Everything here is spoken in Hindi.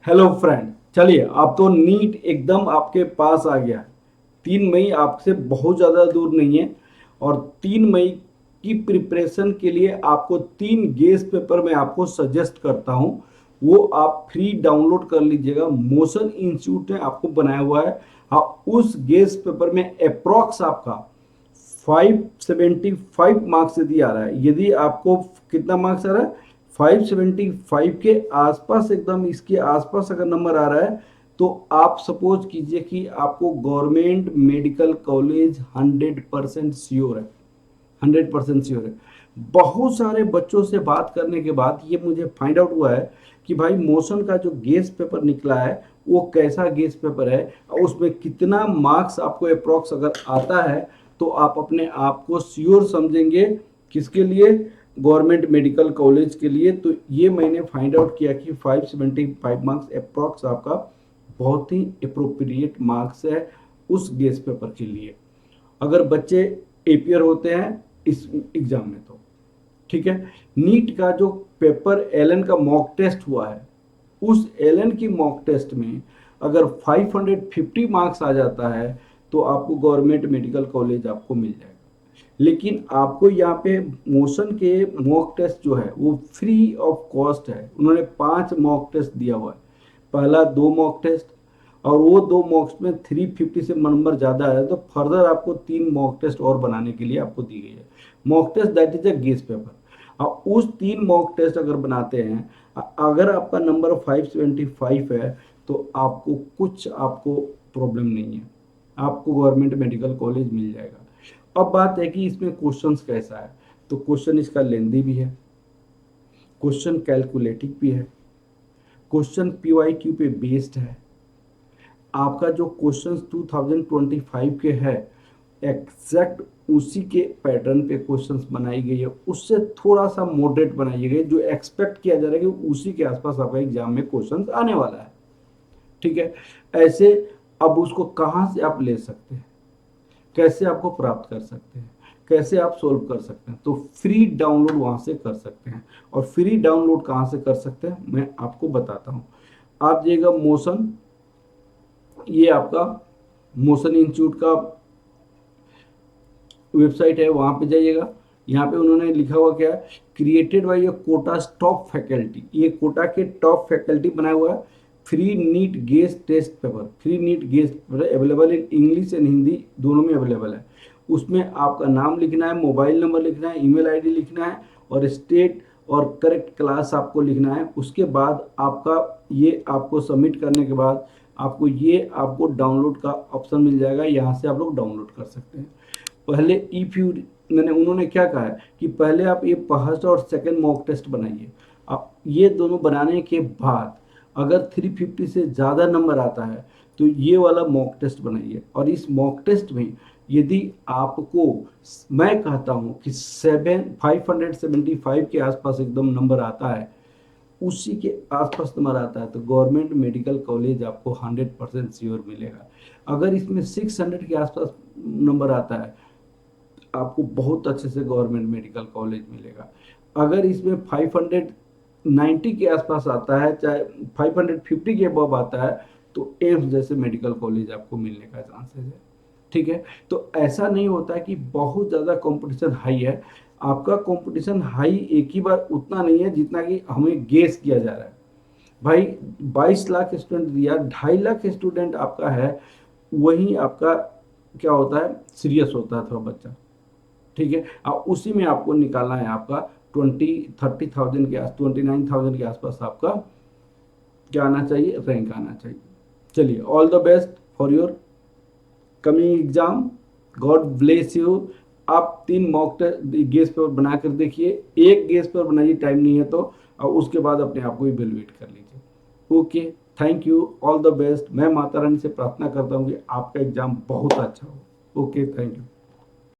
हेलो फ्रेंड, चलिए अब तो नीट एकदम आपके पास आ गया है। 3 मई आपसे बहुत ज़्यादा दूर नहीं है। और 3 मई की प्रिपरेशन के लिए आपको 3 गेस पेपर मैं आपको सजेस्ट करता हूँ। वो आप फ्री डाउनलोड कर लीजिएगा, मोशन इंस्टीट्यूट ने आपको बनाया हुआ है। हाँ, उस गेस पेपर में अप्रॉक्स आपका 575 मार्क्स यदि आ रहा है, यदि आपको कितना मार्क्स आ रहा है 575 के आसपास, एकदम इसके आसपास अगर नंबर आ रहा है, तो आप सपोज कीजिए कि आपको गवर्नमेंट मेडिकल कॉलेज 100% श्योर है। 100% श्योर है। बहुत सारे बच्चों से बात करने के बाद ये मुझे फाइंड आउट हुआ है कि भाई मोशन का जो गेस पेपर निकला है वो कैसा गेस पेपर है, और उसमें कितना मार्क्स आपको अप्रॉक्स अगर आता है, तो आप अपने आप को श्योर समझेंगे। किसके लिए? गवर्नमेंट मेडिकल कॉलेज के लिए। तो ये मैंने फाइंड आउट किया कि 575 मार्क्स अप्रॉक्स आपका बहुत ही अप्रोप्रिएट मार्क्स है उस गेस पेपर के लिए, अगर बच्चे एपियर होते हैं इस एग्जाम में तो। ठीक है। नीट का जो पेपर एलन का मॉक टेस्ट हुआ है, उस एलन की मॉक टेस्ट में अगर 550 मार्क्स आ जाता है, तो आपको गवर्नमेंट मेडिकल कॉलेज आपको मिल जाएगा। लेकिन आपको यहाँ पे मोशन के मॉक टेस्ट जो है वो फ्री ऑफ कॉस्ट है। उन्होंने 5 मॉक टेस्ट दिया हुआ है। पहला 2 मॉक टेस्ट, और वो 2 मॉक्स में 350 से नंबर ज़्यादा है तो फर्दर आपको 3 मॉक टेस्ट और बनाने के लिए आपको दी गई है। Mock test that is a guess paper. और उस 3 मॉक टेस्ट अगर बनाते हैं, अगर आपका नंबर 575 है, तो आपको प्रॉब्लम नहीं है, आपको गवर्नमेंट मेडिकल कॉलेज मिल जाएगा। अब बात है कि इसमें क्वेश्चंस कैसा है। तो क्वेश्चन इसका लेंदी भी है, क्वेश्चन कैलकुलेटिव भी है, क्वेश्चन पीवाईक्यू पे बेस्ड है। आपका जो क्वेश्चंस 2025 के है, एग्जैक्ट उसी के पैटर्न पे क्वेश्चंस बनाई गई है, उससे थोड़ा सा मॉडरेट बनाई गई, जो एक्सपेक्ट किया जा रहा है कि उसी के आसपास आपका एग्जाम में क्वेश्चंस आने वाला है। ठीक है। ऐसे अब उसको कहाँ से आप ले सकते हैं, कैसे आपको प्राप्त कर सकते हैं, कैसे आप सोल्व कर सकते हैं, तो फ्री डाउनलोड वहां से कर सकते हैं। और फ्री डाउनलोड कहाँ से कर सकते हैं मैं आपको बताता हूँ। आप जाइएगा मोशन, ये आपका मोशन इंस्टीट्यूट का वेबसाइट है, वहां पे जाइएगा। यहाँ पे उन्होंने लिखा हुआ क्या है, created by Kota top faculty. ये कोटा के टॉप फैकल्टी बनाया हुआ है। Free NEET guess test paper, free NEET guess paper available in English and Hindi दोनों में अवेलेबल है। उसमें आपका नाम लिखना है, मोबाइल नंबर लिखना है, ईमेल आईडी लिखना है, और स्टेट और करेक्ट क्लास आपको लिखना है। उसके बाद आपका ये आपको सबमिट करने के बाद आपको डाउनलोड का ऑप्शन मिल जाएगा। यहाँ से आप लोग डाउनलोड कर सकते हैं। पहले इफ यू मैंने उन्होंने क्या कहा है कि पहले आप ये फर्स्ट और सेकंड मॉक टेस्ट बनाइए। आप ये दोनों बनाने के बाद अगर 350 से ज़्यादा नंबर आता है, तो ये वाला मॉक टेस्ट बनाइए। और इस मॉक टेस्ट में यदि आपको, मैं कहता हूँ कि 575 के आसपास एकदम नंबर आता है, उसी के आसपास नंबर आता है, तो गवर्नमेंट मेडिकल कॉलेज आपको 100% श्योर मिलेगा। अगर इसमें 600 के आसपास नंबर आता है, आपको बहुत अच्छे से गवर्नमेंट मेडिकल कॉलेज मिलेगा। अगर इसमें 590 के आसपास आता है, चाहे 550 के अबव आता है, तो एम्स जैसे मेडिकल कॉलेज आपको मिलने का चांसेस है। ठीक है। तो ऐसा नहीं होता है कि बहुत ज़्यादा कंपटीशन हाई है। आपका कंपटीशन हाई एक ही बार उतना नहीं है जितना कि हमें गेस किया जा रहा है। भाई 22 लाख स्टूडेंट दिया, 2.5 लाख स्टूडेंट आपका है, वही आपका क्या होता है, सीरियस होता है थोड़ा बच्चा। ठीक है। और उसी में आपको निकालना है आपका 30,000 के आस 29,000 के आसपास आपका क्या आना चाहिए, रैंक आना चाहिए। चलिए, all the best for your coming exam. God bless you. आप 3 मॉक गेस पेपर बना कर देखिए, एक गेस पेपर बनाइए, टाइम नहीं है तो, और उसके बाद अपने आप को इवेलुएट कर लीजिए। Okay, thank you, all the best. मैं माता रानी से प्रार्थना करता हूँ कि आपका एग्जाम बहुत अच्छा हो। Okay, thank you.